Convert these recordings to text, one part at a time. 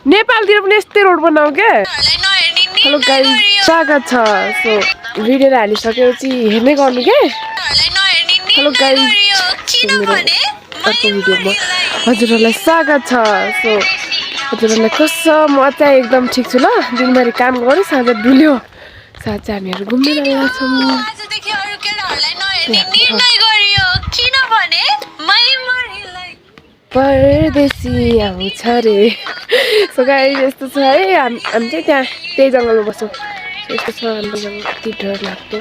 नेपालतिर पनि यस्तै रोड बनाऊ के। हेलो गाइस, स्वागत छ। सो भिडियो हालिसकेपछि हेर्नै गर्नु के। हेलो गाइस, अर्को भिडियोमा हजुरहरूलाई स्वागत छ। सो हजुरहरूलाई कस्तो म चाहिँ एकदम ठिक छु ल। दिनभरि काम गऱ्यो, साँझ डुल्यो। साँझ चाहिँ हामीहरू घुम्न लागेछौँ। परदेशी आउँछ रे। सो गाइस यस्तो छ है, हामी चाहिँ त्यही जङ्गलमा बस्छौँ। यस्तो छ हाम्रो जङ्गल, कति डर लाग्दो।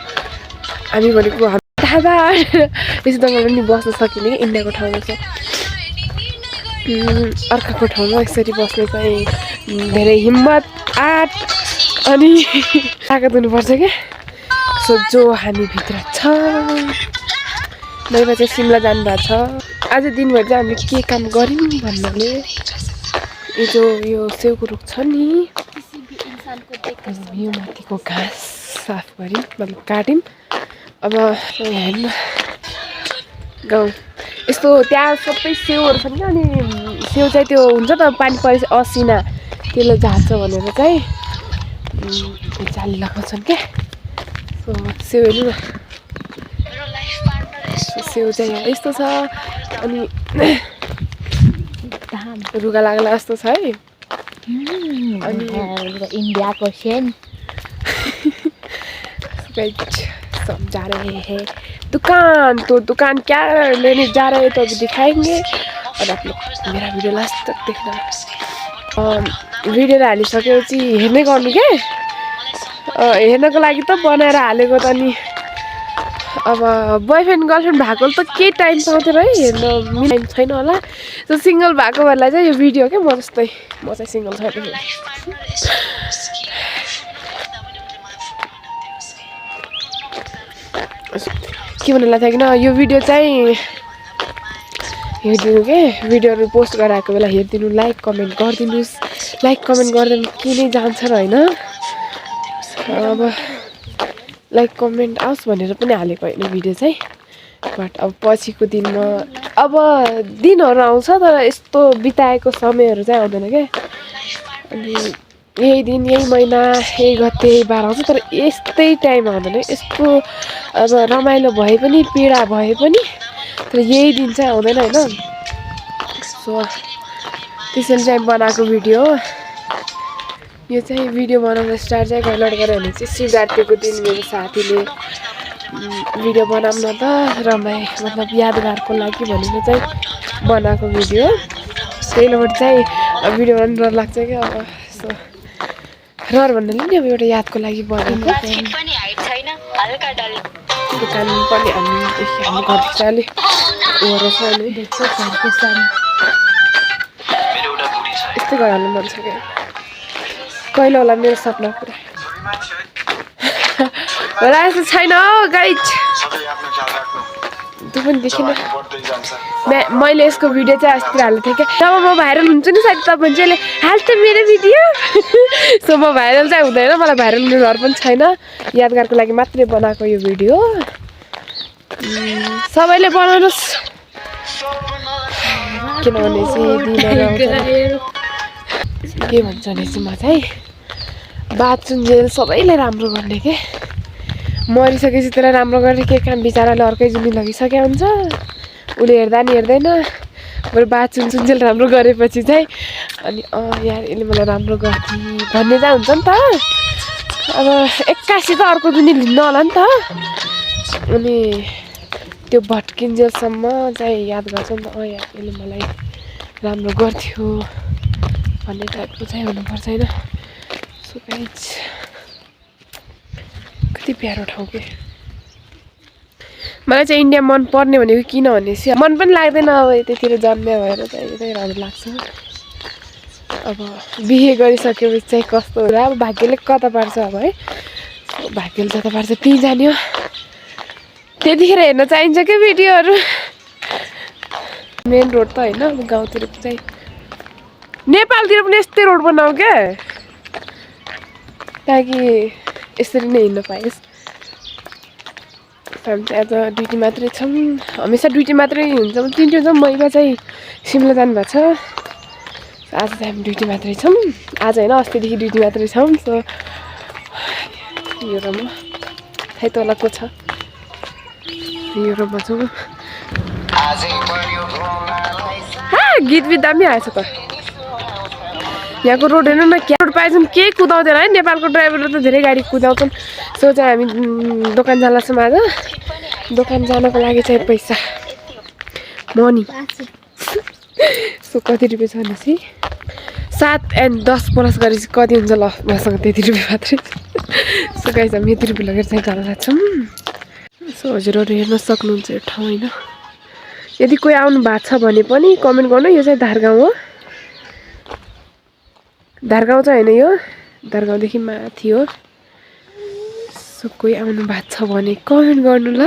हामी भनेको दादा यस्तो जङ्गलमा पनि बस्न सकिने कि इन्डियाको ठाउँमा छ। अर्काको ठाउँमा यसरी बस्ने चाहिँ धेरै हिम्मत, आँट अनि ताकत हुनुपर्छ क्या। सो जो हामीभित्र छ। नैबा चाहिँ सिमला जानुभएको छ। आज दिनभरि चाहिँ हामीले के काम गऱ्यौँ भन्नाले यो सेउको रुख छ नि, यो माथिको घाँस साफ गऱ्यौँ, मतलब काट्यौँ। अब हेर्नु गाउँ यस्तो त्यहाँ सबै सेउहरू छन् क्या। अनि सेउ चाहिँ त्यो हुन्छ त पानी परेपछि असिना त्यसले झार्छ भनेर चाहिँ जाली लगाउँछन् क्या। सो सेउ हेर्नु न, सेउ चाहिँ यहाँ यस्तो छ। अनि रुगा लाग्ला जस्तो छ है। अनि इंडिया को सेन जा रहे हैं दुकान। तो दुकान क्या लेने जा रहे हैं तो अभी दिखाएंगे। और आप लोग मेरा भिडियो लास्ट तक देखना। भिडियो हालिसकेपछि हेर्नै गर्नु के। हेर्नको लागि त बनाएर हालेको त। अनि अब बोयफ्रेन्ड गर्लफ्रेन्ड भएको त केही टाइम पाउँथ्यो है, हेर्न टाइम छैन होला। त्यो सिङ्गल भएकोहरूलाई चाहिँ यो भिडियो क्या। म जस्तै, म चाहिँ सिङ्गल छैन। के भन्नु लाग्छ किन यो भिडियो चाहिँ हेरिदिनु के। भिडियोहरू पोस्ट गराएको बेला हेरिदिनु, लाइक कमेन्ट गरिदिनुहोस्। लाइक कमेन्ट गर्दा के नै जान्छ र होइन। अब लाइक कमेन्ट आओस् भनेर पनि हालेको होइन भिडियो चाहिँ। बट अब पछिको दिनमा अब दिनहरू आउँछ तर यस्तो बिताएको समयहरू चाहिँ आउँदैन क्या। अनि यही दिन, यही महिना, यही गते, यही बार आउँछ तर यस्तै टाइम आउँदैन। यस्तो अब रमाइलो भए पनि, पीडा भए पनि, तर यही दिन चाहिँ आउँदैन होइन। सो त्यसैले चाहिँ बनाएको भिडियो हो यो चाहिँ। भिडियो बनाउन स्टार्ट चाहिँ कहिले गरेँ भने चाहिँ शिवरात्रिको दिन मेरो साथीले भिडियो बनाऊँ न त रमाए, मतलब यादगारको लागि भनेर चाहिँ बनाएको भिडियो। त्यही भएर चाहिँ भिडियो बनाउनु डर लाग्छ क्या। अब सो रहर भन्नाले नि अब एउटा यादको लागि बनाएको। दुकान पनि हामी घरदेखि अलिक उहरू छ नि, यस्तै घर हाल्नु मन छ क्या। कहिले होला मेरो सपना पुरा होला जस्तो छैन हौ गाइज। तँ पनि देखिन, मैले यसको भिडियो चाहिँ अस्ति हालेको थिएँ क्या। जब म भाइरल हुन्छु नि साथी तब मान्छेले हाल्छ मेरो भिडियो। सो म भाइरल चाहिँ हुँदैन, मलाई भाइरल हुने डर पनि छैन। यादगारको लागि मात्रै बनाएको यो भिडियो। सबैले बनाउनुहोस् किनभने चाहिँ के भन्छ भने चाहिँ म चाहिँ बाँचुन्जेल सबैले राम्रो गर्ने के। मरिसकेपछि त्यसलाई राम्रो गर्ने के काम, बिचराले अर्कै जुनी लगिसकेको हुन्छ। उसले हेर्दा नि हेर्दैन, बरु बाँचुन्जेल राम्रो गरेपछि चाहिँ अनि यार यसले मलाई राम्रो गर्थ्यो भन्ने चाहिँ हुन्छ नि त। अब 81 त अर्को जुनी लिन्न होला नि त। अनि त्यो भट्किन्जेलसम्म चाहिँ याद गर्छ नि त। यार यसले मलाई राम्रो गर्थ्यो भन्ने टाइपको चाहिँ हुनुपर्छ होइन। सो गाइज कति प्यारो ठाउँ के। मलाई चाहिँ इन्डिया मन पर्ने भनेको किनभने मन पनि लाग्दैन अब यतैतिर जन्मे भएर चाहिँ यतै राम्रो लाग्छ। अब बिहे गरिसकेपछि चाहिँ कस्तो होला, अब भाग्यले कता पार्छ अब है। भाग्यले जता पार्छ त्यहीँ जाने हो। त्यतिखेर हेर्न चाहिन्छ क्या भिडियोहरू। मेन रोड त होइन, अब गाउँतिर चाहिँ नेपालतिर पनि यस्तै रोड बनाऊ क्या, ताकि यसरी नै हिँड्न पाइयोस्। हामी चाहिँ आज ड्युटी मात्रै छौँ, हमेसा ड्युटी मात्रै हुन्छ। तिनवटा छ। महिला चाहिँ सिमला जानुभएको छ। आज चाहिँ हामी ड्युटी मात्रै छौँ आज होइन अस्तिदेखि ड्युटी मात्रै छौँ सो यो रुममा खै तल को छ यो रुममा छौँ गीत बित दामी आएछ त यहाँको रोड हेर्नु न क्या रोड पाएछन् केही कुदाउँदैन है नेपालको ड्राइभरले त धेरै गाडी कुदाउँछन् सो चाहिँ हामी दोकान जान्छौँ आज दोकान जानको लागि चाहिँ पैसा मनी सो कति रुपियाँ छ भनेपछि 7 और 10 प्लस गरी कति हुन्छ ल मसँग त्यति रुपियाँ मात्रै सो गाइस हामी यति रुपियाँ लगेर चाहिँ जान लाग्छौँ सो हजुरहरू हेर्न सक्नुहुन्छ यो ठाउँ होइन यदि कोही आउनु भएको छ भने पनि कमेन्ट गर्नु यो चाहिँ धारगाउँ हो धारगाउँ चाहिँ होइन यो धारगाउँदेखि माथि हो सो कोही आउनु भएको छ भने कमेन्ट गर्नु ल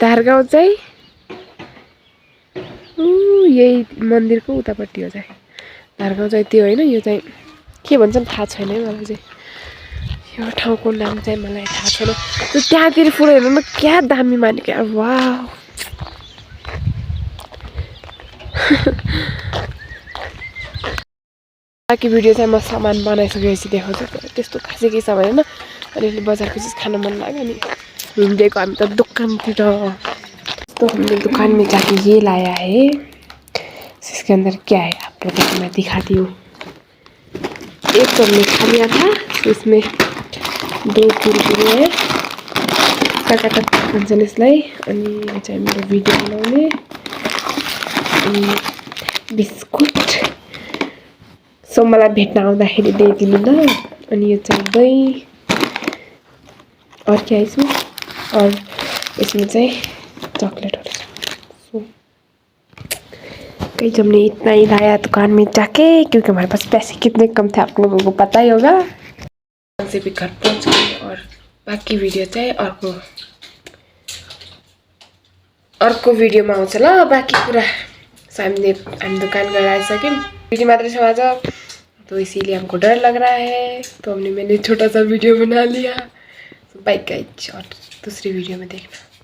धारगाउँ चाहिँ यही मन्दिरको उतापट्टि हो चाहिँ धारगाउँ चाहिँ त्यो होइन यो चाहिँ के भन्छन् थाहा छैन है मलाई चाहिँ यो ठाउँको नाम चाहिँ मलाई थाहा छैन त्यो त्यहाँतिर फुल हेर्नु न क्या दामी माने क्या वाह बाँकी भिडियो चाहिँ म सामान बनाइसकेपछि देखाउँछु त्यस्तो खासै केही सामान होइन अलिअलि बजारको चिज खान मन लाग्यो नि हिँडेको हामी त दोकानतिर तो हमने दुकान में जाके ये लाया है इसके अंदर क्या है आप लोगों को मैं दिखाती हूँ एक तो हमने खा लिया था तो इसमें 2 कुरकुरे है कटा भन्छन् यसलाई अनि यो चाहिँ मेरो भिडियो बनाउने अनि बिस्कुट सो मलाई भेट्न आउँदाखेरि ल्याइदिनु ल अनि यो चाहिँ दही और क्या है इसमें और इसमें चाहिँ चॉकलेट और सो कई हमने इतना ही लाया दुकान में जाके क्योंकि हमारे पास पैसे कितने कम थे आप लोगों को पता ही होगा से भी घर पहुंच गए और बाकी भिडियो चाहिँ अर्को भिडियोमा आउँछ ल बाकी कुरा हामी दुकान गएर आइसक्यौँ भिडियो मात्रै छ आज तो इसीलिए हमको डर लग रहा है तो मैंने छोटा सा वीडियो बना लिया बाइक गाइज और दूसरी वीडियो में देखना